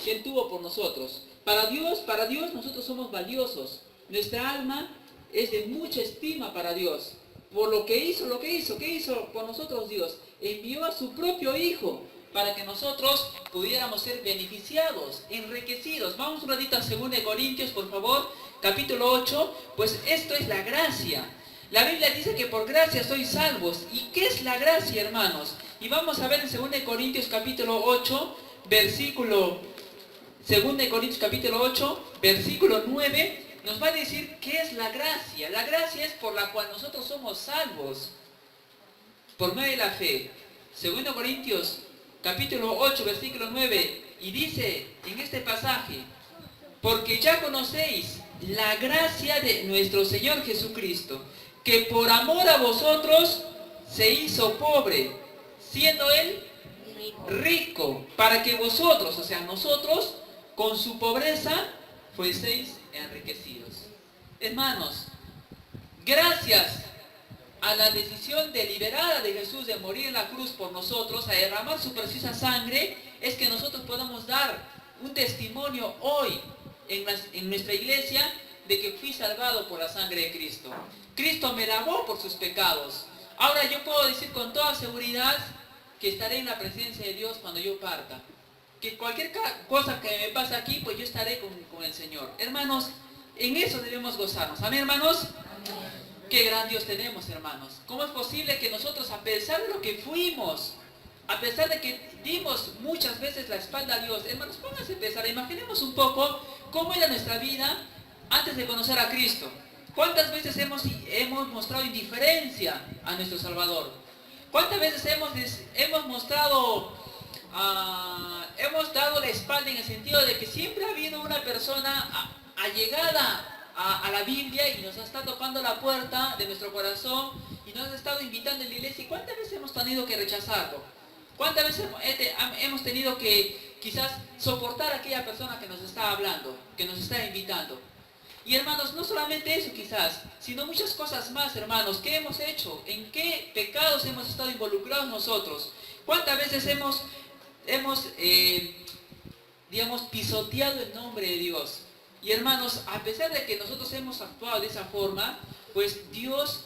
que Él tuvo por nosotros. Para Dios nosotros somos valiosos. Nuestra alma es de mucha estima para Dios. Por lo que hizo, ¿qué hizo por nosotros Dios? Envió a su propio Hijo para que nosotros pudiéramos ser beneficiados, enriquecidos. Vamos un ratito a 2 Corintios, por favor, capítulo 8. Pues esto es la gracia. La Biblia dice que por gracia sois salvos. ¿Y qué es la gracia, hermanos? Y vamos a ver en 2 Corintios capítulo 8, versículo 2 Corintios capítulo 8, versículo 9, nos va a decir qué es la gracia. La gracia es por la cual nosotros somos salvos, por medio de la fe. 2 Corintios capítulo 8, versículo 9, y dice en este pasaje, porque ya conocéis la gracia de nuestro Señor Jesucristo, que por amor a vosotros se hizo pobre, siendo Él rico, para que vosotros, o sea, nosotros, con su pobreza, fueseis enriquecidos. Hermanos, gracias a la decisión deliberada de Jesús de morir en la cruz por nosotros, a derramar su preciosa sangre, es que nosotros podamos dar un testimonio hoy en nuestra iglesia de que fui salvado por la sangre de Cristo. Cristo me lavó por sus pecados. Ahora yo puedo decir con toda seguridad que estaré en la presencia de Dios cuando yo parta. Que cualquier cosa que me pase aquí, pues yo estaré con el Señor. Hermanos, en eso debemos gozarnos. ¿Amén, hermanos? Amén. Qué gran Dios tenemos, hermanos. ¿Cómo es posible que nosotros, a pesar de lo que fuimos, a pesar de que dimos muchas veces la espalda a Dios, hermanos, pónganse a pensar, imaginemos un poco cómo era nuestra vida antes de conocer a Cristo? ¿Cuántas veces hemos mostrado indiferencia a nuestro Salvador? ¿Cuántas veces hemos mostrado, hemos dado la espalda en el sentido de que siempre ha habido una persona allegada a la Biblia y nos está tocando la puerta de nuestro corazón y nos ha estado invitando en la iglesia? ¿Y cuántas veces hemos tenido que rechazarlo? ¿Cuántas veces hemos tenido que quizás soportar a aquella persona que nos está hablando, que nos está invitando? Y hermanos, no solamente eso quizás, sino muchas cosas más, hermanos. ¿Qué hemos hecho? ¿En qué pecados hemos estado involucrados nosotros? ¿Cuántas veces hemos pisoteado el nombre de Dios? Y hermanos, a pesar de que nosotros hemos actuado de esa forma, pues Dios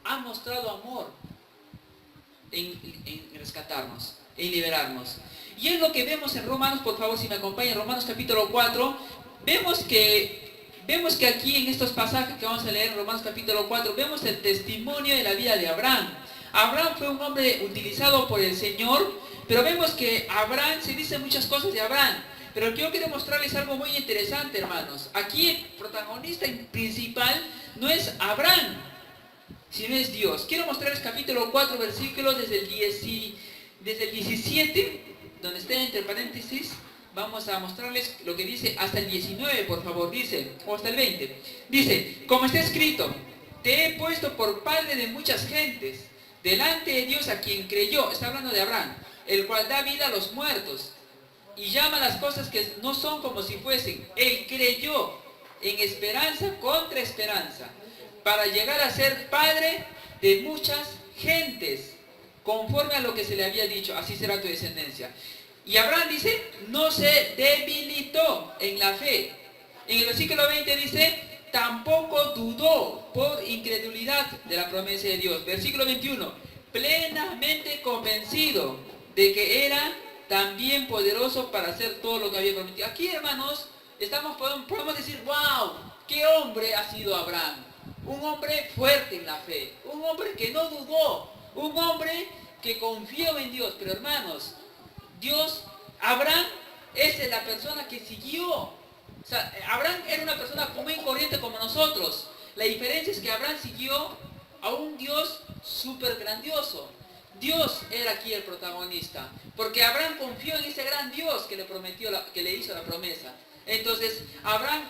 ha mostrado amor en rescatarnos, en liberarnos. Y es lo que vemos en Romanos, por favor, si me acompañan, Romanos capítulo 4, vemos que aquí en estos pasajes que vamos a leer en Romanos capítulo 4, vemos el testimonio de la vida de Abraham. Abraham fue un hombre utilizado por el Señor, pero vemos que Abraham, se dicen muchas cosas de Abraham, pero yo quiero mostrarles algo muy interesante, hermanos. Aquí el protagonista principal no es Abraham, sino es Dios. Quiero mostrarles capítulo 4, versículos desde el 17, donde está entre paréntesis. Vamos a mostrarles lo que dice hasta el 19, por favor, dice, o hasta el 20. Dice, como está escrito, te he puesto por padre de muchas gentes, delante de Dios a quien creyó, está hablando de Abraham, el cual da vida a los muertos, y llama las cosas que no son como si fuesen. Él creyó en esperanza contra esperanza, para llegar a ser padre de muchas gentes, conforme a lo que se le había dicho, así será tu descendencia. Y Abraham dice, no se debilitó en la fe. En el versículo 20 dice, tampoco dudó por incredulidad de la promesa de Dios. Versículo 21, plenamente convencido de que era también poderoso para hacer todo lo que había prometido. Aquí, hermanos, podemos decir, wow, qué hombre ha sido Abraham. Un hombre fuerte en la fe, un hombre que no dudó, un hombre que confió en Dios. Pero hermanos, Abraham es la persona que siguió. O sea, Abraham era una persona común y corriente como nosotros. La diferencia es que Abraham siguió a un Dios súper grandioso. Dios era aquí el protagonista, porque Abraham confió en ese gran Dios que le prometió, que le hizo la promesa. Entonces, Abraham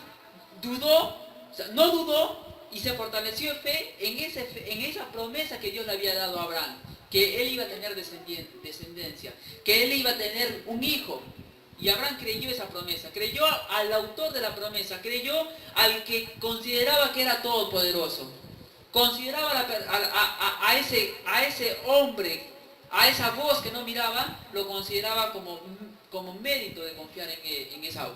no dudó y se fortaleció en fe en esa promesa que Dios le había dado a Abraham, que él iba a tener descendencia, que él iba a tener un hijo. Y Abraham creyó esa promesa, creyó al autor de la promesa, creyó al que consideraba que era todopoderoso. Consideraba a ese hombre, a esa voz que no miraba, lo consideraba como como mérito de confiar en Esaú.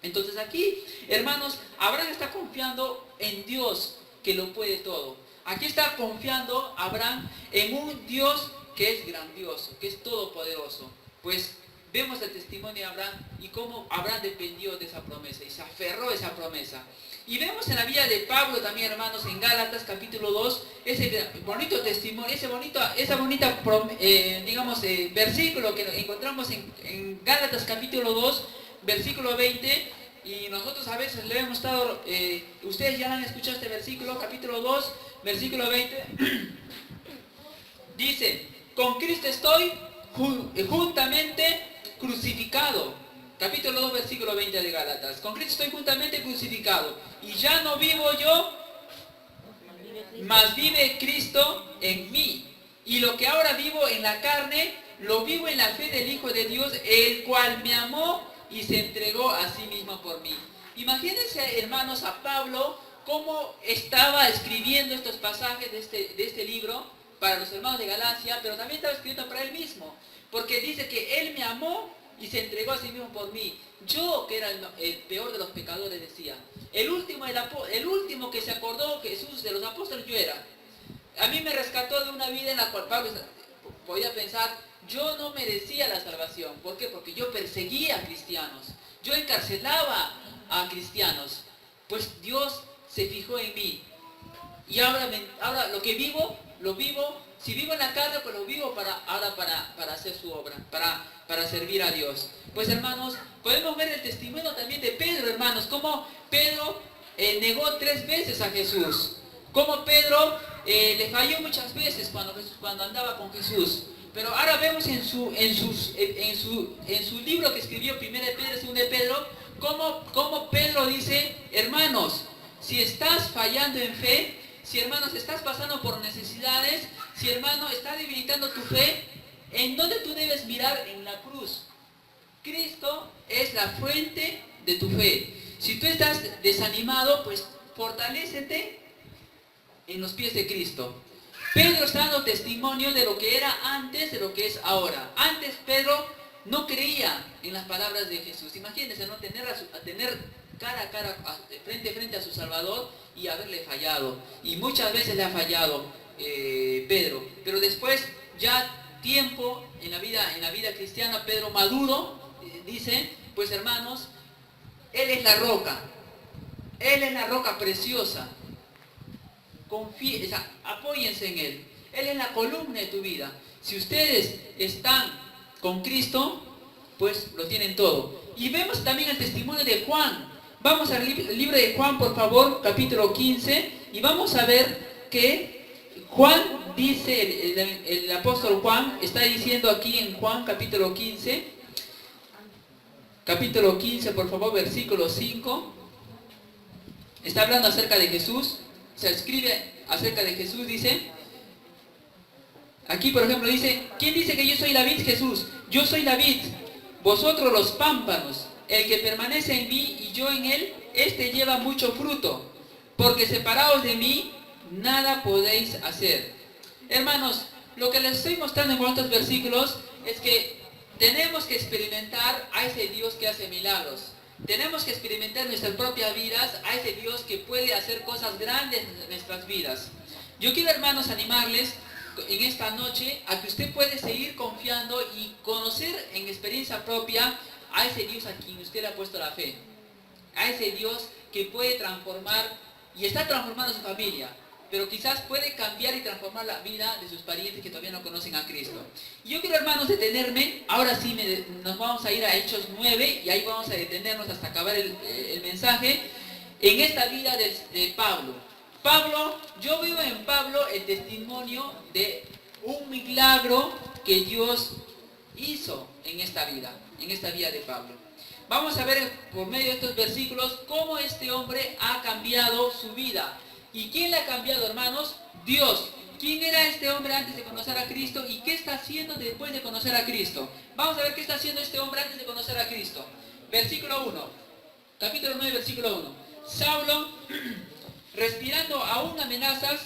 Entonces aquí, hermanos, Abraham está confiando en Dios que lo puede todo. Aquí está confiando Abraham en un Dios que es grandioso, que es todopoderoso. Pues vemos el testimonio de Abraham y cómo Abraham dependió de esa promesa y se aferró a esa promesa. Y vemos en la vida de Pablo también, hermanos, en Gálatas capítulo 2, ese bonito testimonio, esa bonita versículo que encontramos en Gálatas capítulo 2, versículo 20, y nosotros a veces le hemos estado, ustedes ya han escuchado este versículo, capítulo 2, versículo 20, dice, con Cristo estoy juntamente crucificado. Capítulo 2, versículo 20 de Gálatas. Con Cristo estoy juntamente crucificado. Y ya no vivo yo, mas vive Cristo en mí. Y lo que ahora vivo en la carne, lo vivo en la fe del Hijo de Dios, el cual me amó y se entregó a sí mismo por mí. Imagínense, hermanos, a Pablo, cómo estaba escribiendo estos pasajes de este libro para los hermanos de Galacia, pero también estaba escribiendo para él mismo. Porque dice que él me amó y se entregó a sí mismo por mí. Yo, que era el peor de los pecadores, decía. El último que se acordó Jesús de los apóstoles, yo era. A mí me rescató de una vida en la cual Pablo podía pensar, yo no merecía la salvación. ¿Por qué? Porque yo perseguía a cristianos. Yo encarcelaba a cristianos. Pues Dios se fijó en mí. Y ahora lo que vivo, lo vivo. Si vivo en la carne, pues lo vivo para hacer su obra, para servir a Dios. Pues hermanos, podemos ver el testimonio también de Pedro, hermanos, cómo Pedro negó 3 veces a Jesús. Cómo Pedro le falló muchas veces cuando andaba con Jesús. Pero ahora vemos en su libro que escribió 1 de Pedro, 2 de Pedro, cómo Pedro dice, hermanos, si estás fallando en fe, si hermanos estás pasando por necesidades, si hermano está debilitando tu fe, ¿en dónde tú debes mirar? En la cruz. Cristo es la fuente de tu fe. Si tú estás desanimado, pues fortalécete en los pies de Cristo. Pedro está dando testimonio de lo que era antes, de lo que es ahora. Antes Pedro no creía en las palabras de Jesús. Imagínense, ¿no? Tener cara a cara, frente a su Salvador y haberle fallado. Y muchas veces le ha fallado Pedro. Pero después, ya tiempo en la vida cristiana, Pedro maduro, dice, pues hermanos, Él es la roca. Él es la roca preciosa. Apóyense en Él. Él es la columna de tu vida. Si ustedes están con Cristo, pues lo tienen todo. Y vemos también el testimonio de Juan. Vamos al libro de Juan, por favor, capítulo 15, y vamos a ver que Juan dice, el apóstol Juan está diciendo aquí en Juan capítulo 15, por favor, versículo 5, está hablando acerca de Jesús, se escribe acerca de Jesús, dice, aquí por ejemplo dice, ¿quién dice que yo soy la vid? Jesús, yo soy la vid, vosotros los pámpanos. El que permanece en mí y yo en él, este lleva mucho fruto, porque separados de mí, nada podéis hacer. Hermanos, lo que les estoy mostrando en estos versículos es que tenemos que experimentar a ese Dios que hace milagros. Tenemos que experimentar en nuestras propias vidas a ese Dios que puede hacer cosas grandes en nuestras vidas. Yo quiero, hermanos, animarles en esta noche a que usted puede seguir confiando y conocer en experiencia propia a ese Dios a quien usted le ha puesto la fe. A ese Dios que puede transformar y está transformando su familia, pero quizás puede cambiar y transformar la vida de sus parientes que todavía no conocen a Cristo. Y yo quiero, hermanos, detenerme, ahora sí nos vamos a ir a Hechos 9 y ahí vamos a detenernos hasta acabar el mensaje, en esta vida de Pablo. Pablo, yo veo en Pablo el testimonio de un milagro que Dios hizo en esta vida de Pablo. Vamos a ver por medio de estos versículos cómo este hombre ha cambiado su vida. ¿Y quién le ha cambiado, hermanos? Dios. ¿Quién era este hombre antes de conocer a Cristo y qué está haciendo después de conocer a Cristo? Vamos a ver qué está haciendo este hombre antes de conocer a Cristo. Versículo 1. Capítulo 9, versículo 1. Saulo, respirando aún amenazas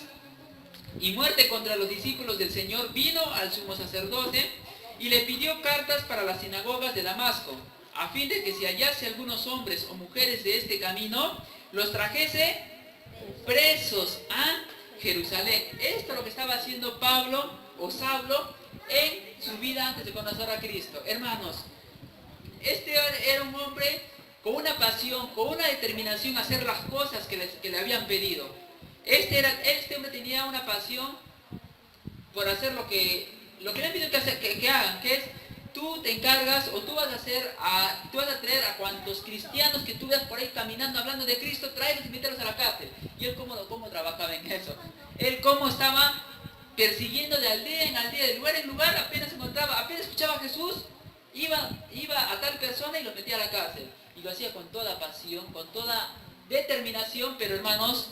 y muerte contra los discípulos del Señor, vino al sumo sacerdote y le pidió cartas para las sinagogas de Damasco, a fin de que si hallase algunos hombres o mujeres de este camino, los trajese presos a Jerusalén. Esto es lo que estaba haciendo Pablo o Saulo en su vida antes de conocer a Cristo. Hermanos, este era un hombre con una pasión, con una determinación a hacer las cosas que le habían pedido. Este hombre tenía una pasión por hacer lo que le han pedido que hagan, que es: tú te encargas o tú vas a traer a cuantos cristianos que tú veas por ahí caminando hablando de Cristo, tráelos y meterlos a la cárcel. Y él cómo trabajaba en eso. Él cómo estaba persiguiendo de aldea en aldea, de lugar en lugar, apenas escuchaba a Jesús, iba a tal persona y lo metía a la cárcel. Y lo hacía con toda pasión, con toda determinación, pero hermanos,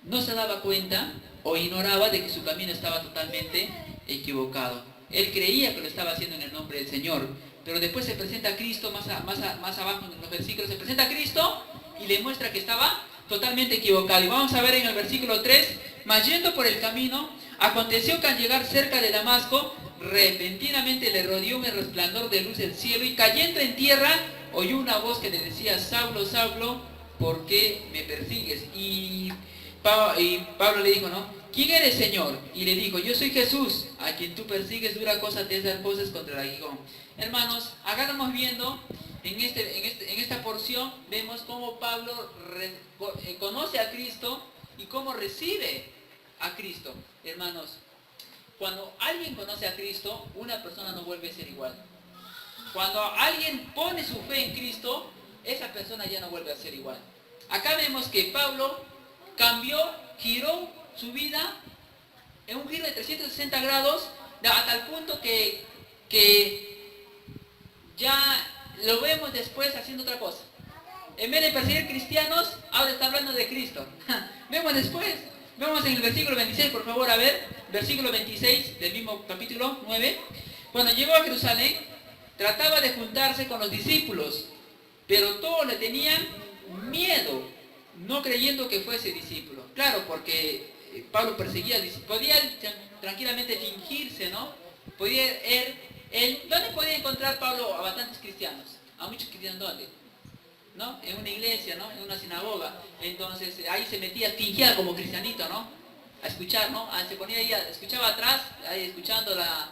no se daba cuenta o ignoraba de que su camino estaba totalmente equivocado. Él creía que lo estaba haciendo en el nombre del Señor, pero después se presenta a Cristo, más abajo en los versículos, se presenta a Cristo y le muestra que estaba totalmente equivocado. Y vamos a ver en el versículo 3, mas yendo por el camino, aconteció que al llegar cerca de Damasco, repentinamente le rodeó un resplandor de luz del cielo, y cayendo en tierra, oyó una voz que le decía: Saulo, Saulo, ¿por qué me persigues? Y Pablo le dijo, ¿no? ¿Quién eres, Señor? Y le dijo: yo soy Jesús, a quien tú persigues. Dura cosa te es dar voces contra el aguijón. Hermanos, acá estamos viendo, en esta porción, vemos cómo Pablo conoce a Cristo y cómo recibe a Cristo. Hermanos, cuando alguien conoce a Cristo, una persona no vuelve a ser igual. Cuando alguien pone su fe en Cristo, esa persona ya no vuelve a ser igual. Acá vemos que Pablo giró su vida en un giro de 360 grados, a tal punto que ya lo vemos después haciendo otra cosa. En vez de perseguir cristianos, ahora está hablando de Cristo. Vemos después, vemos en el versículo 26, por favor, a ver, versículo 26 del mismo capítulo 9. Cuando llegó a Jerusalén, trataba de juntarse con los discípulos, pero todos le tenían miedo, no creyendo que fuese discípulo. Claro, porque Pablo perseguía, podía tranquilamente fingirse, ¿no? ¿Dónde podía encontrar Pablo a bastantes cristianos? A muchos cristianos, ¿dónde? ¿No? En una iglesia, ¿no? En una sinagoga. Entonces ahí se metía, fingía como cristianito, ¿no? A escuchar, ¿no? Se ponía ahí, escuchaba atrás, ahí escuchando la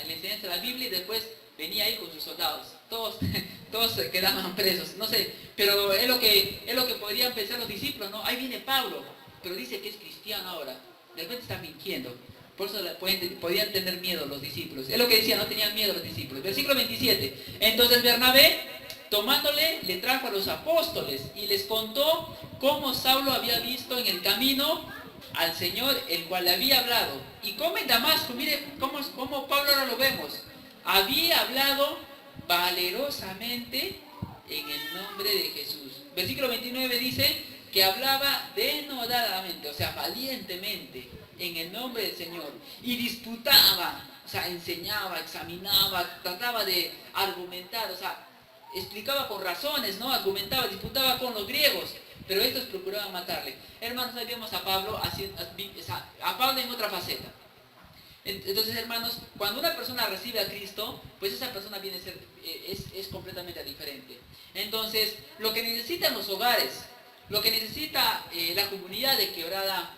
enseñanza de la Biblia, y después venía ahí con sus soldados. Todos quedaban presos, no sé, pero es lo que podrían pensar los discípulos, ¿no? Ahí viene Pablo, pero dice que es cristiano ahora, de repente está mintiendo. Por eso podían tener miedo los discípulos. Es lo que decía, no tenían miedo los discípulos. Versículo 27. Entonces Bernabé, tomándole, le trajo a los apóstoles y les contó cómo Saulo había visto en el camino al Señor, el cual le había hablado. Y cómo en Damasco, mire cómo Pablo ahora lo vemos, había hablado valerosamente en el nombre de Jesús. Versículo 29 dice que hablaba denodadamente, o sea, valientemente, en el nombre del Señor. Y disputaba, o sea, enseñaba, examinaba, trataba de argumentar, o sea, explicaba con razones, ¿no? Argumentaba, disputaba con los griegos, pero estos procuraban matarle. Hermanos, ahí vemos a Pablo en otra faceta. Entonces, hermanos, cuando una persona recibe a Cristo, pues esa persona viene a ser, es completamente diferente. Entonces, lo que necesitan los hogares, lo que necesita la comunidad de Quebrada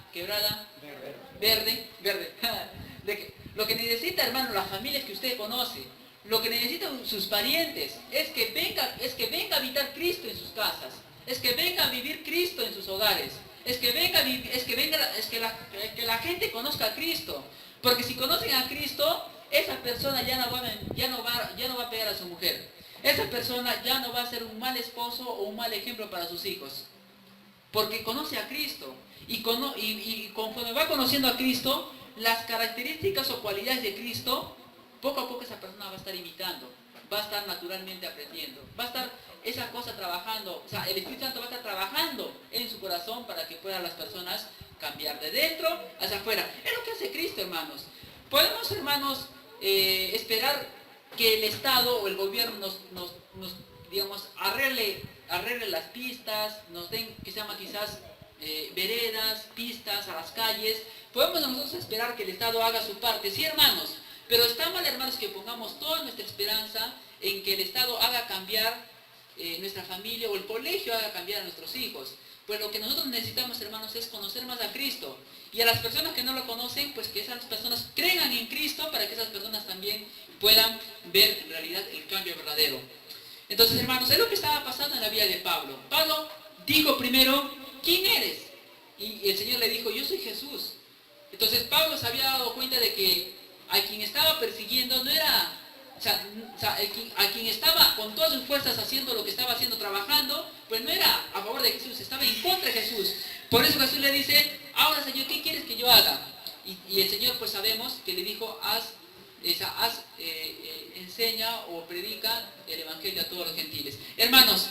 Verde, lo que necesita, hermano, las familias que usted conoce, lo que necesitan sus parientes, es que venga a habitar Cristo en sus casas, es que venga a vivir Cristo en sus hogares, que la gente conozca a Cristo. Porque si conocen a Cristo, esa persona ya no va a pegar a su mujer. Esa persona ya no va a ser un mal esposo o un mal ejemplo para sus hijos. Porque conoce a Cristo. Y conforme va conociendo a Cristo, las características o cualidades de Cristo, poco a poco esa persona va a estar imitando. Va a estar naturalmente aprendiendo. Va a estar esa cosa trabajando. O sea, el Espíritu Santo va a estar trabajando en su corazón para que puedan las personas cambiar de dentro hacia afuera. Es lo que hace Cristo, hermanos. Podemos, hermanos, esperar que el Estado o el gobierno nos digamos, arregle las pistas, nos den, que se llama quizás veredas, pistas a las calles. Podemos nosotros esperar que el Estado haga su parte, sí, hermanos, Pero está mal, hermanos, que pongamos toda nuestra esperanza en que el Estado haga cambiar nuestra familia o el colegio haga cambiar a nuestros hijos. Pues lo que nosotros necesitamos, hermanos, es conocer más a Cristo. Y a las personas que no lo conocen, pues que esas personas crean en Cristo para que esas personas también puedan ver en realidad el cambio verdadero. Entonces, hermanos, es lo que estaba pasando en la vida de Pablo. Pablo dijo primero, ¿quién eres? Y el Señor le dijo, yo soy Jesús. Entonces Pablo se había dado cuenta de que a quien estaba persiguiendo no era, a quien estaba con todas sus fuerzas haciendo lo que estaba haciendo, trabajando, pues no era a favor de Jesús, estaba en contra de Jesús. Por eso Jesús le dice, ahora Señor, ¿qué quieres que yo haga? Y el Señor pues sabemos que le dijo, enseña o predica el Evangelio a todos los gentiles. Hermanos,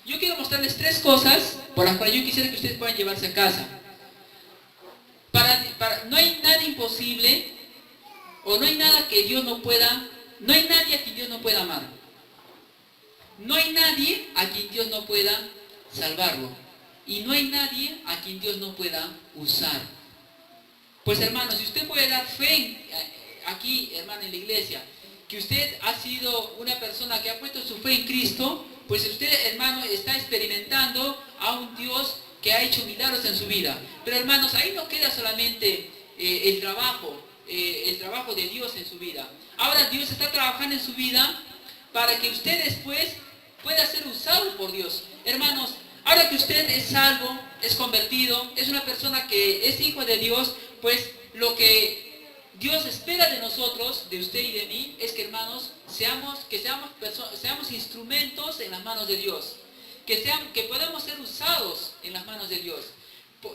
yo quiero mostrarles 3 cosas por las cuales yo quisiera que ustedes puedan llevarse a casa. No hay nada imposible, o no hay nada que Dios no pueda, no hay nadie a quien Dios no pueda amar. No hay nadie a quien Dios no pueda salvarlo. Y no hay nadie a quien Dios no pueda usar. Pues hermanos, si usted puede dar fe aquí, hermano, en la iglesia, que usted ha sido una persona que ha puesto su fe en Cristo, pues usted, hermano, está experimentando a un Dios que ha hecho milagros en su vida. Pero hermanos, ahí no queda solamente el trabajo de Dios en su vida. Ahora Dios está trabajando en su vida para que usted después pueda ser usado por Dios. Hermanos, ahora que usted es salvo, es convertido, es una persona que es hijo de Dios, pues lo que Dios espera de nosotros, de usted y de mí, es que, hermanos, seamos instrumentos en las manos de Dios. Que podamos ser usados en las manos de Dios.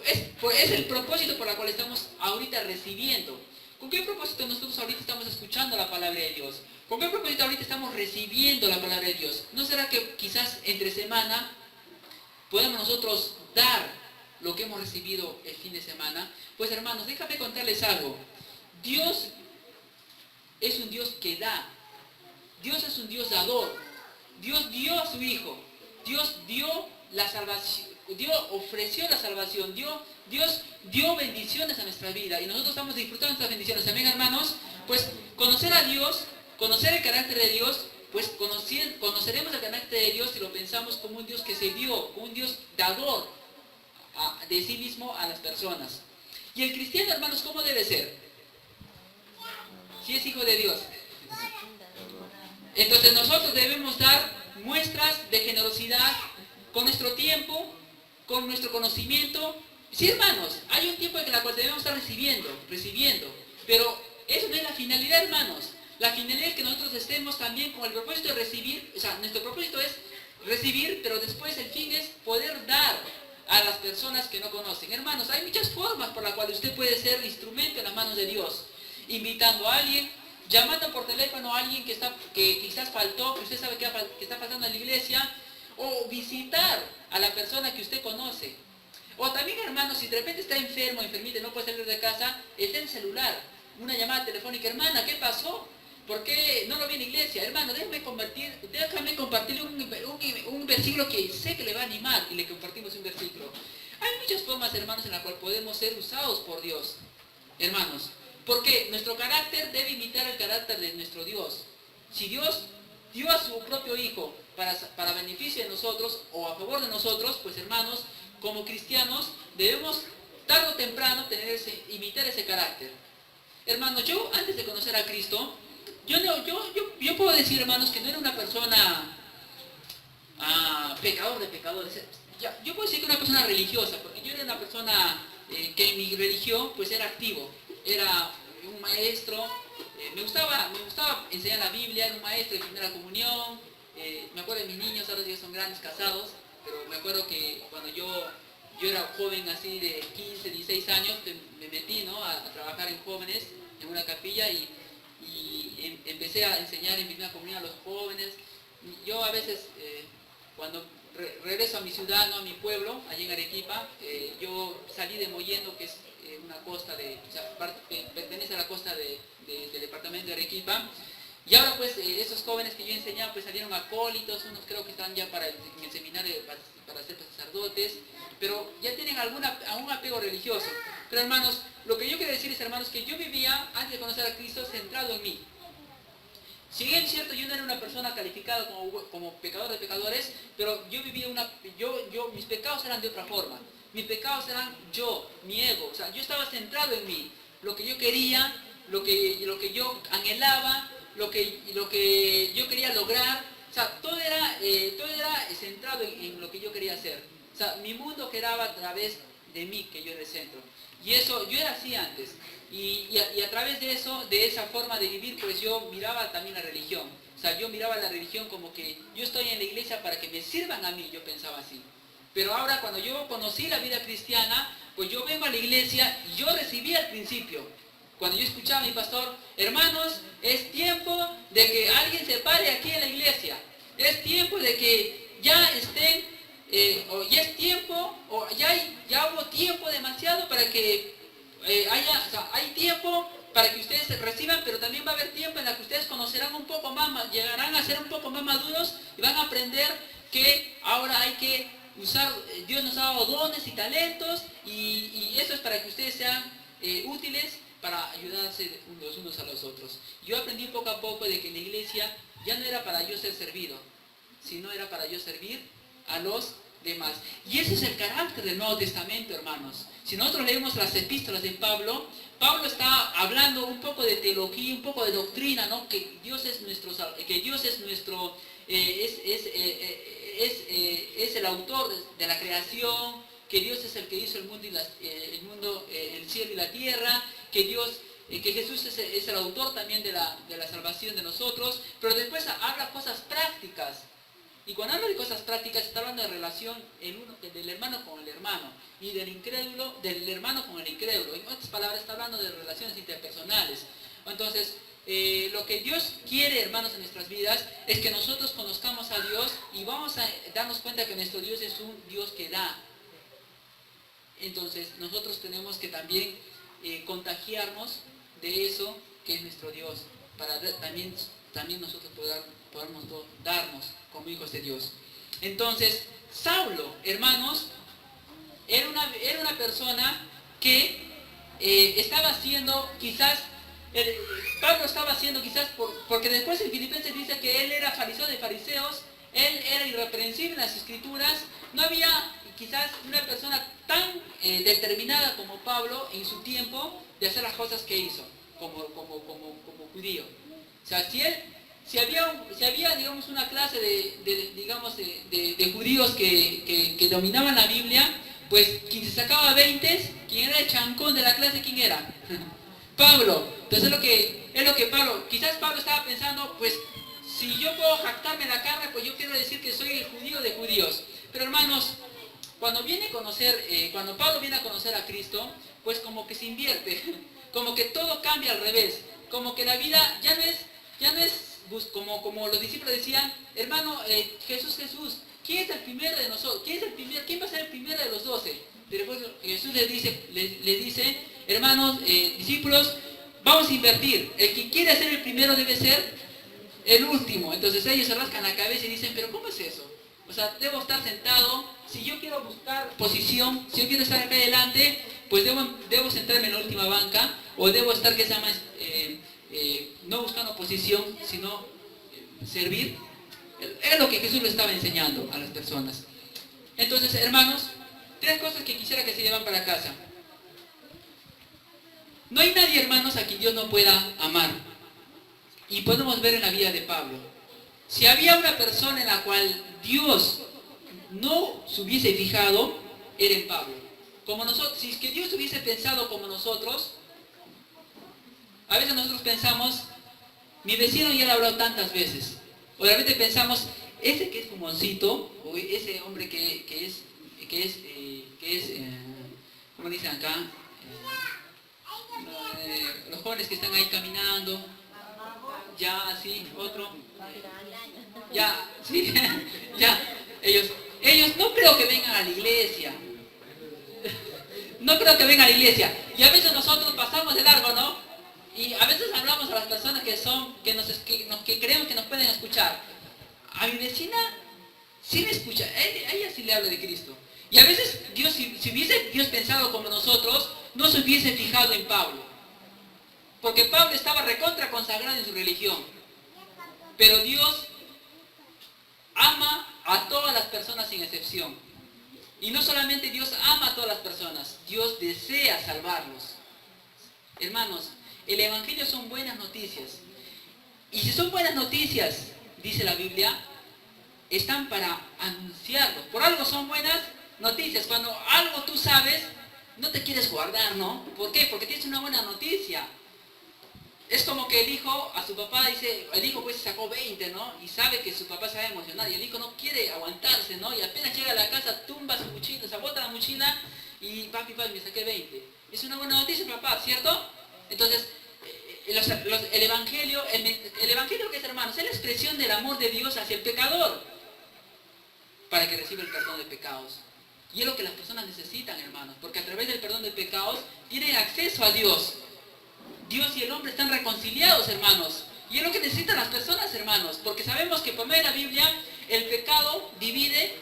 Es el propósito por el cual estamos ahorita recibiendo. ¿Con qué propósito nosotros ahorita estamos escuchando la palabra de Dios? ¿Con qué propósito ahorita estamos recibiendo la palabra de Dios? ¿No será que quizás entre semana podemos nosotros dar lo que hemos recibido el fin de semana? Pues hermanos, déjame contarles algo. Dios es un Dios que da. Dios es un Dios dador. Dios dio a su Hijo. Dios dio la salvación. Dios ofreció la salvación. Dios dio bendiciones a nuestra vida. Y nosotros estamos disfrutando de estas bendiciones. Amén, hermanos. Pues conocer a Dios, conocer el carácter de Dios, pues conoceremos el carácter de Dios si lo pensamos como un Dios que se dio, como un Dios dador de sí mismo a las personas. Y el cristiano, hermanos, ¿cómo debe ser? Si es hijo de Dios. Entonces nosotros debemos dar muestras de generosidad con nuestro tiempo, con nuestro conocimiento. Sí, hermanos, hay un tiempo en el cual debemos estar recibiendo, pero eso no es la finalidad, hermanos. La finalidad es que nosotros estemos también con el propósito de recibir, nuestro propósito es recibir, pero después el fin es poder dar a las personas que no conocen. Hermanos, hay muchas formas por las cuales usted puede ser instrumento en las manos de Dios. Invitando a alguien, llamando por teléfono a alguien que quizás faltó, que usted sabe que está faltando en la iglesia, o visitar a la persona que usted conoce. O también, hermanos, si de repente está enfermo, enfermita, no puede salir de casa, está en el celular, una llamada telefónica: hermana, ¿qué pasó? ¿Por qué no lo vi en la iglesia? Hermano, déjame compartirle un versículo que sé que le va a animar, y le compartimos un versículo. Hay muchas formas, hermanos, en las cuales podemos ser usados por Dios, hermanos. Porque nuestro carácter debe imitar el carácter de nuestro Dios. Si Dios dio a su propio Hijo para beneficio de nosotros o a favor de nosotros, pues hermanos, como cristianos debemos tarde o temprano imitar ese carácter. Hermanos, yo antes de conocer a Cristo, yo puedo decir, hermanos, que no era una persona pecador de pecadores. Yo puedo decir que era una persona religiosa, porque yo era una persona que en mi religión pues era activo. Era un maestro, me gustaba enseñar la Biblia, era un maestro de primera comunión. Me acuerdo de mis niños, ahora ya son grandes, casados, pero me acuerdo que cuando yo era joven, así de 15, 16 años, me metí, ¿no?, a trabajar en jóvenes, en una capilla, y empecé a enseñar en primera comunión a los jóvenes. Yo a veces, cuando regreso a mi ciudad, ¿no?, a mi pueblo, allí en Arequipa, yo salí de Mollendo, que es una costa pertenece a la costa del departamento de Arequipa. Y ahora pues esos jóvenes que yo enseñaba pues salieron acólitos, unos creo que están ya en el seminario para ser sacerdotes. pero ya tienen algún apego religioso. Pero hermanos, lo que yo quiero decir es, hermanos, que yo vivía, antes de conocer a Cristo, centrado en mí. Si bien es cierto, yo no era una persona calificada como pecador de pecadores, pero yo vivía mis pecados eran de otra forma. Mis pecados eran mi ego. O sea, yo estaba centrado en mí. Lo que yo quería, lo que yo anhelaba, lo que yo quería lograr. O sea, todo era centrado en lo que yo quería hacer. O sea, mi mundo giraba a través de mí, que yo era el centro. Y eso, yo era así antes. Y a través de eso, de esa forma de vivir, pues yo miraba también la religión. O sea, yo miraba la religión como que yo estoy en la iglesia para que me sirvan a mí, yo pensaba así. Pero ahora cuando yo conocí la vida cristiana, pues yo vengo a la iglesia y yo recibí al principio. Cuando yo escuchaba a mi pastor, hermanos, es tiempo de que alguien se pare aquí en la iglesia. Es tiempo de que ya estén, o ya es tiempo, o ya hubo tiempo demasiado para que hay tiempo para que ustedes reciban, pero también va a haber tiempo en el que ustedes conocerán un poco más, llegarán a ser un poco más maduros y van a aprender que ahora hay que usar, Dios nos ha dado dones y talentos y eso es para que ustedes sean útiles para ayudarse los unos a los otros. Yo aprendí poco a poco de que la iglesia ya no era para yo ser servido, sino era para yo servir a los demás. Y ese es el carácter del Nuevo Testamento, hermanos. Si nosotros leemos las epístolas de Pablo, Pablo está hablando un poco de teología, un poco de doctrina, ¿no? Que Dios es el autor de la creación, que Dios es el que hizo el mundo, el cielo y la tierra, que Jesús es el autor también de la salvación de nosotros, pero después habla cosas prácticas. Y cuando habla de cosas prácticas, está hablando de relación del hermano con el hermano y del hermano con el incrédulo. En otras palabras, está hablando de relaciones interpersonales. Entonces, lo que Dios quiere, hermanos, en nuestras vidas es que nosotros conozcamos a Dios y vamos a darnos cuenta que nuestro Dios es un Dios que da. Entonces, nosotros tenemos que también contagiarnos de eso que es nuestro Dios, para también nosotros podamos darnos como hijos de Dios. Entonces, Saulo, hermanos, era una persona que estaba haciendo quizás, Pablo estaba haciendo quizás, porque después en Filipenses dice que él era fariseo de fariseos, él era irreprensible en las escrituras, no había quizás una persona tan determinada como Pablo en su tiempo de hacer las cosas que hizo, como judío. O sea, si había digamos, una clase de judíos que dominaban la Biblia, pues quien se sacaba 20, quien era el chancón de la clase, ¿quién era? Pablo. Entonces es lo que Pablo, quizás Pablo estaba pensando, pues si yo puedo jactarme la carne, pues yo quiero decir que soy el judío de judíos. Pero hermanos, cuando Pablo viene a conocer a Cristo, pues como que se invierte, como que todo cambia al revés, como que la vida ya no es como los discípulos decían, hermano, Jesús, ¿quién es el primero de nosotros? ¿Quién va a ser el primero de los 12? Después Jesús les dice, hermanos, discípulos, vamos a invertir. El que quiere ser el primero debe ser el último. Entonces ellos se rascan la cabeza y dicen, pero ¿cómo es eso? O sea, debo estar sentado, si yo quiero buscar posición, si yo quiero estar acá adelante, pues debo sentarme en la última banca, o debo estar, no buscando posición, sino servir. Es lo que Jesús le estaba enseñando a las personas. Entonces, hermanos, 3 cosas que quisiera que se llevan para casa. No hay nadie, hermanos, a quien Dios no pueda amar. Y podemos ver en la vida de Pablo. Si había una persona en la cual Dios no se hubiese fijado, era en Pablo. Como nosotros, si es que Dios hubiese pensado como nosotros, a veces nosotros pensamos, mi vecino ya lo ha hablado tantas veces. O de repente pensamos, ese que es fumoncito, o ese hombre que es ¿cómo dicen acá? Los jóvenes que están ahí caminando, ya así, otro, ya, sí, ya, ellos no creo que vengan a la iglesia. No creo que vengan a la iglesia. Y a veces nosotros pasamos de largo, ¿no? Y a veces hablamos a las personas que creemos que nos pueden escuchar. A mi vecina sí me escucha, a ella sí le hablo de Cristo. Y a veces Dios, si hubiese Dios pensado como nosotros, no se hubiese fijado en Pablo. Porque Pablo estaba recontra consagrado en su religión. Pero Dios ama a todas las personas sin excepción. Y no solamente Dios ama a todas las personas, Dios desea salvarlos. Hermanos, el Evangelio son buenas noticias. Y si son buenas noticias, dice la Biblia, están para anunciarlo. Por algo son buenas noticias. Cuando algo tú sabes, no te quieres guardar, ¿no? ¿Por qué? Porque tienes una buena noticia. Es como que el hijo a su papá dice, el hijo pues sacó 20, ¿no? Y sabe que su papá se va a emocionar y el hijo no quiere aguantarse, ¿no? Y apenas llega a la casa, tumba su mochila, se bota la mochila y papi, me saqué 20. Es una buena noticia, papá, ¿cierto? Entonces, el Evangelio, que es, hermanos, es la expresión del amor de Dios hacia el pecador para que reciba el perdón de pecados. Y es lo que las personas necesitan, hermanos, porque a través del perdón de pecados tienen acceso a Dios. Dios y el hombre están reconciliados, hermanos. Y es lo que necesitan las personas, hermanos. Porque sabemos que por medio de la Biblia, el pecado divide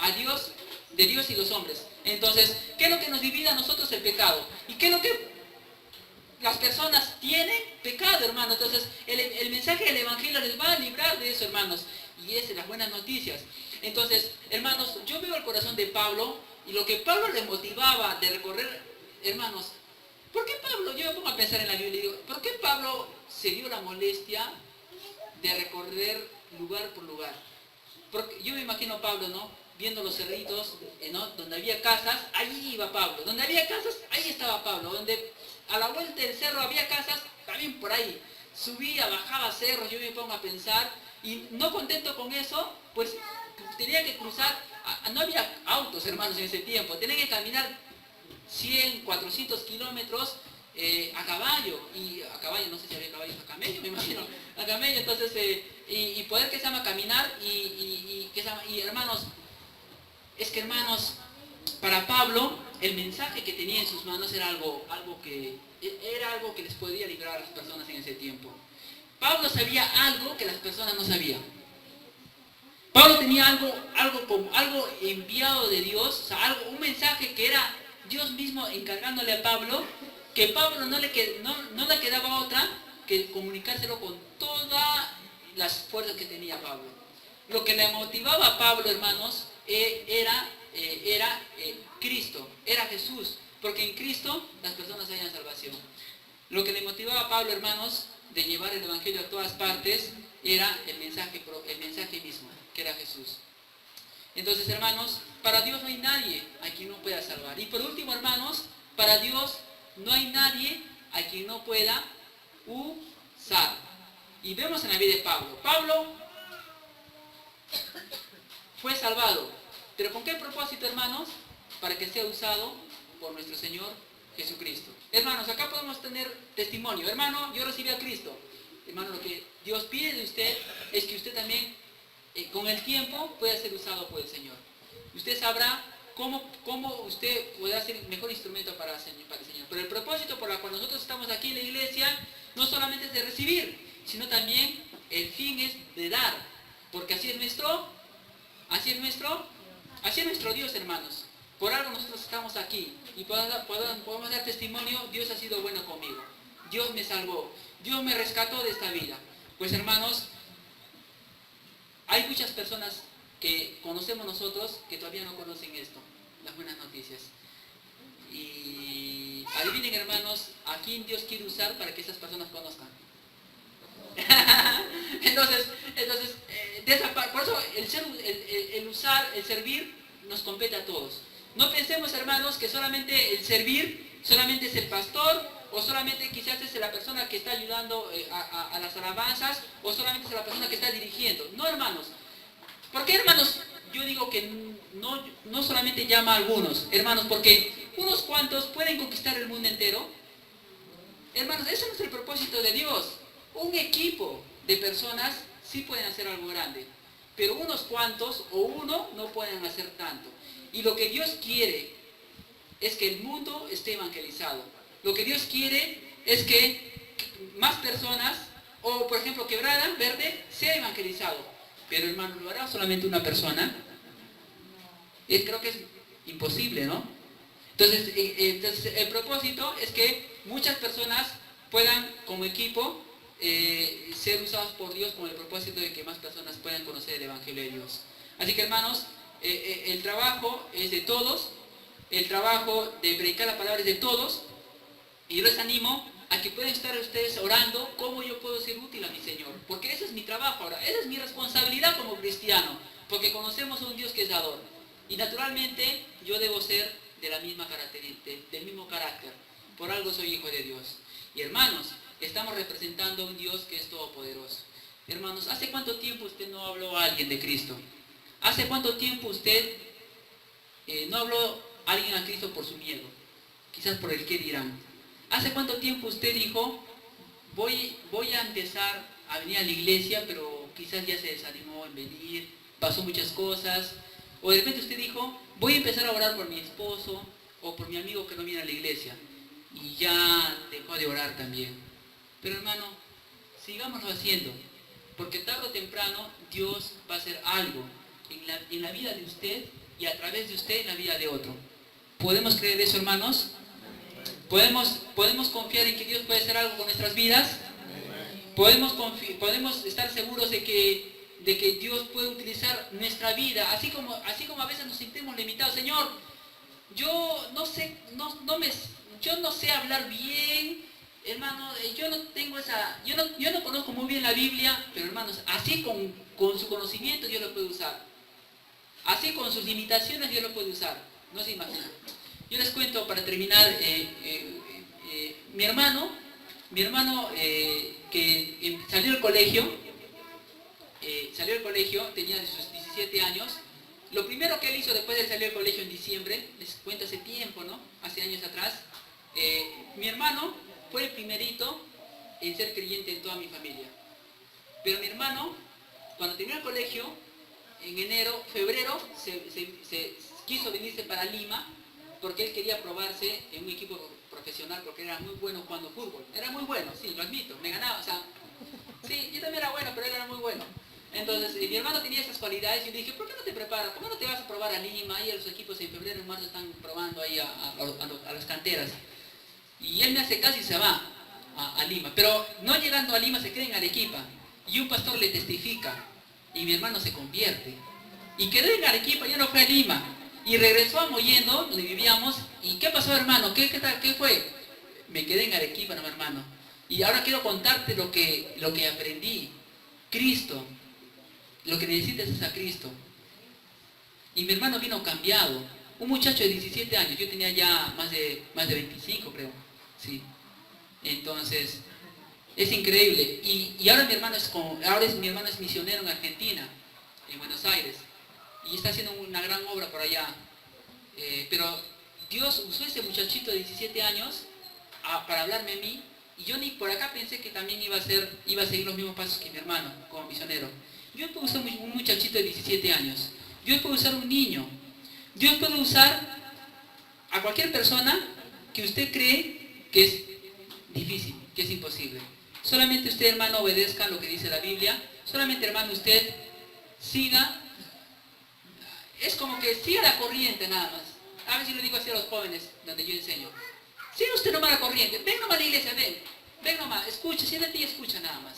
a Dios, de Dios y los hombres. Entonces, ¿qué es lo que nos divide a nosotros el pecado? ¿Y qué es lo que las personas tienen? Pecado, hermanos. Entonces, el mensaje del Evangelio les va a librar de eso, hermanos. Y es de las buenas noticias. Entonces, hermanos, yo veo el corazón de Pablo y lo que Pablo le motivaba de recorrer, hermanos, ¿por qué Pablo? Yo me pongo a pensar en la Biblia y digo, ¿por qué Pablo se dio la molestia de recorrer lugar por lugar? Porque yo me imagino a Pablo, ¿no? Viendo los cerritos, ¿no? Donde había casas, allí iba Pablo. Donde había casas, ahí estaba Pablo. Donde a la vuelta del cerro había casas, también por ahí. Subía, bajaba cerros, yo me pongo a pensar. Y no contento con eso, pues tenía que cruzar. No había autos, hermanos, en ese tiempo. Tenía que caminar 100, 400 kilómetros a caballo, y a caballo, no sé si había caballos, a camello, me imagino, a camello, entonces, y poder que se llama caminar, y hermanos, es que hermanos, para Pablo, el mensaje que tenía en sus manos era algo que les podía librar a las personas en ese tiempo. Pablo sabía algo que las personas no sabían. Pablo tenía algo enviado de Dios, o sea, un mensaje que era Dios mismo encargándole a Pablo, que Pablo no le quedaba otra que comunicárselo con todas las fuerzas que tenía Pablo. Lo que le motivaba a Pablo, hermanos, era Cristo, era Jesús, porque en Cristo las personas hallan salvación. Lo que le motivaba a Pablo, hermanos, de llevar el Evangelio a todas partes, era el mensaje mismo, que era Jesús. Entonces, hermanos, para Dios no hay nadie a quien no pueda salvar. Y por último, hermanos, para Dios no hay nadie a quien no pueda usar. Y vemos en la vida de Pablo. Pablo fue salvado. ¿Pero con qué propósito, hermanos? Para que sea usado por nuestro Señor Jesucristo. Hermanos, acá podemos tener testimonio. Hermano, yo recibí a Cristo. Hermano, lo que Dios pide de usted es que usted también, con el tiempo, pueda ser usado por el Señor. Usted sabrá cómo usted podrá ser el mejor instrumento para el Señor. Pero el propósito por el cual nosotros estamos aquí en la iglesia no solamente es de recibir, sino también el fin es de dar. Porque así es nuestro Dios, hermanos. Por algo nosotros estamos aquí y podemos dar testimonio. Dios ha sido bueno conmigo. Dios me salvó. Dios me rescató de esta vida. Pues, hermanos, hay muchas personas que conocemos nosotros que todavía no conocen esto, las buenas noticias. Y adivinen, hermanos, a quién Dios quiere usar para que esas personas conozcan. entonces, por eso el usar, el servir, nos compete a todos. No pensemos, hermanos, que solamente el servir, solamente es el pastor, o solamente quizás es la persona que está ayudando a las alabanzas, o solamente es la persona que está dirigiendo. No, hermanos. ¿Por qué, hermanos? Yo digo que no solamente llama a algunos, hermanos, porque unos cuantos pueden conquistar el mundo entero. Hermanos, ese no es el propósito de Dios. Un equipo de personas sí pueden hacer algo grande, pero unos cuantos o uno no pueden hacer tanto. Y lo que Dios quiere es que el mundo esté evangelizado. Lo que Dios quiere es que más personas, o por ejemplo Quebrada Verde, sea evangelizado. Pero, hermano, ¿lo hará solamente una persona? Creo que imposible, ¿no? Entonces, el propósito es que muchas personas puedan, como equipo, ser usados por Dios con el propósito de que más personas puedan conocer el Evangelio de Dios. Así que, hermanos, el trabajo es de todos, el trabajo de predicar la palabra es de todos, y yo les animo a que puedan estar ustedes orando cómo yo puedo ser útil a mi Señor, porque ese es mi trabajo ahora, esa es mi responsabilidad como cristiano, porque conocemos a un Dios que es dador, y naturalmente yo debo ser de la misma del mismo carácter, por algo soy hijo de Dios. Y hermanos, estamos representando a un Dios que es todopoderoso. Hermanos, ¿hace cuánto tiempo usted no habló a alguien de Cristo? ¿Hace cuánto tiempo usted no habló a alguien a Cristo por su miedo? Quizás por el qué dirán. ¿Hace cuánto tiempo usted dijo, voy a empezar a venir a la iglesia, pero quizás ya se desanimó en venir, pasó muchas cosas? O de repente usted dijo, voy a empezar a orar por mi esposo o por mi amigo que no viene a la iglesia. Y ya dejó de orar también. Pero hermano, sigámoslo haciendo, porque tarde o temprano Dios va a hacer algo en la vida de usted y a través de usted en la vida de otro. ¿Podemos creer eso, hermanos? ¿Podemos confiar en que Dios puede hacer algo con nuestras vidas? ¿Podemos estar seguros de que Dios puede utilizar nuestra vida, así como a veces nos sentimos limitados? Señor, yo no sé hablar bien, hermano, yo no conozco muy bien la Biblia, pero hermanos, así con su conocimiento Dios lo puede usar. Así con sus limitaciones Dios lo puede usar. No se imagina. Yo les cuento para terminar, mi hermano que salió del colegio, tenía sus 17 años. Lo primero que él hizo después de salir del colegio en diciembre, les cuento hace tiempo, ¿no? Hace años atrás, mi hermano fue el primerito en ser creyente en toda mi familia. Pero mi hermano, cuando terminó el colegio, en febrero, se quiso venirse para Lima, porque él quería probarse en un equipo profesional, porque era muy bueno jugando fútbol. Era muy bueno, sí, lo admito, me ganaba, o sea, sí, yo también era bueno, pero él era muy bueno. Entonces, mi hermano tenía esas cualidades y yo dije, ¿por qué no te preparas? ¿Por qué no te vas a probar a Lima? Ahí los equipos en febrero y marzo están probando ahí a las canteras. Y él me hace caso y se va a Lima. Pero no llegando a Lima se queda en Arequipa. Y un pastor le testifica. Y mi hermano se convierte. Y quedó en Arequipa, ya no fue a Lima. Y regresó a Mollendo, donde vivíamos. ¿Y qué pasó, hermano? ¿Qué fue? Me quedé en Arequipa, no, hermano. Y ahora quiero contarte lo que aprendí. Cristo. Lo que necesitas es a Cristo. Y mi hermano vino cambiado. Un muchacho de 17 años. Yo tenía ya más de 25, creo. Sí. Entonces, es increíble. Y ahora mi hermano es misionero en Argentina, en Buenos Aires. Y está haciendo una gran obra por allá. Pero Dios usó a ese muchachito de 17 años para hablarme a mí. Y yo ni por acá pensé que también iba a seguir los mismos pasos que mi hermano como misionero. Dios puede usar un muchachito de 17 años. Dios puede usar un niño. Dios puede usar a cualquier persona que usted cree que es difícil, que es imposible. Solamente usted, hermano, obedezca lo que dice la Biblia. Solamente, hermano, usted siga. Es como que siga la corriente nada más. A veces le digo así a los jóvenes donde yo enseño. Siga usted nomás la corriente. Ven nomás a la iglesia, ven nomás. Escucha, siéntate y escucha nada más.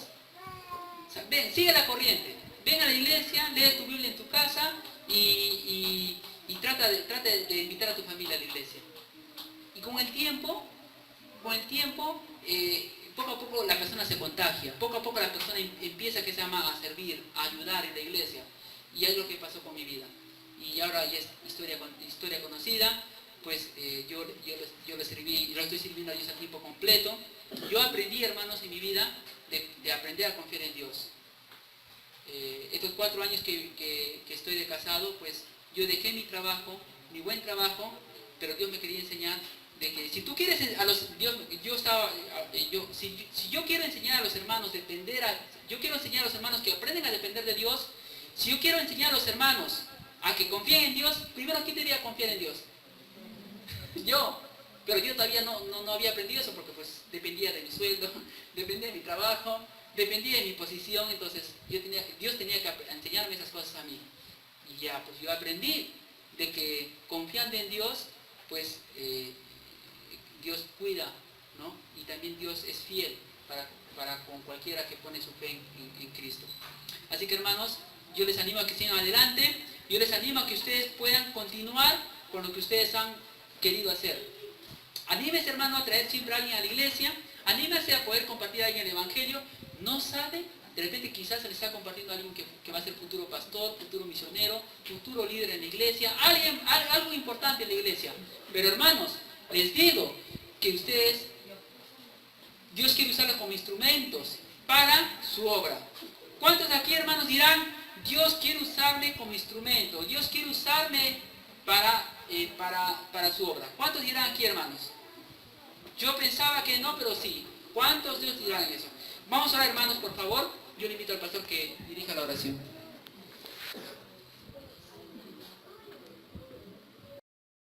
O sea, ven, sigue la corriente. Ven a la iglesia, lee tu Biblia en tu casa y trata de invitar a tu familia a la iglesia. Y con el tiempo, poco a poco la persona se contagia. Poco a poco la persona empieza a servir, a ayudar en la iglesia. Y es lo que pasó con mi vida. Y ahora ya es historia conocida. Pues yo le serví, lo estoy sirviendo a Dios a tiempo completo. Yo aprendí, hermanos, en mi vida de aprender a confiar en Dios. Estos 4 años que estoy de casado, pues yo dejé mi trabajo, mi buen trabajo, pero Dios me quería enseñar de que si tú quieres si yo quiero enseñar a los hermanos yo quiero enseñar a los hermanos que aprenden a depender de Dios. Si yo quiero enseñar a los hermanos a que confíen en Dios, primero, ¿quién debería confiar en Dios? Pero yo todavía no había aprendido eso porque pues dependía de mi sueldo, dependía de mi trabajo, dependía de mi posición. Entonces Dios tenía que enseñarme esas cosas a mí. Y ya, pues yo aprendí. de que confiando en Dios, pues Dios cuida, ¿no? Y también Dios es fiel para con cualquiera que pone su fe en Cristo. Así que hermanos, yo les animo a que sigan adelante, yo les animo a que ustedes puedan continuar con lo que ustedes han querido hacer. Anímese, hermano, a traer siempre a alguien a la iglesia, anímese a poder compartir a alguien el evangelio. No sabe, de repente quizás se le está compartiendo a alguien que va a ser futuro pastor, futuro misionero, futuro líder en la iglesia, algo importante en la iglesia. Pero hermanos, les digo que ustedes, Dios quiere usarlos como instrumentos para su obra. ¿Cuántos aquí, hermanos, dirán, Dios quiere usarme como instrumento, Dios quiere usarme para su obra? ¿Cuántos dirán aquí, hermanos? Yo pensaba que no, pero sí. ¿Cuántos Dios dirán eso? Vamos a orar, hermanos, por favor. Yo le invito al pastor que dirija la oración.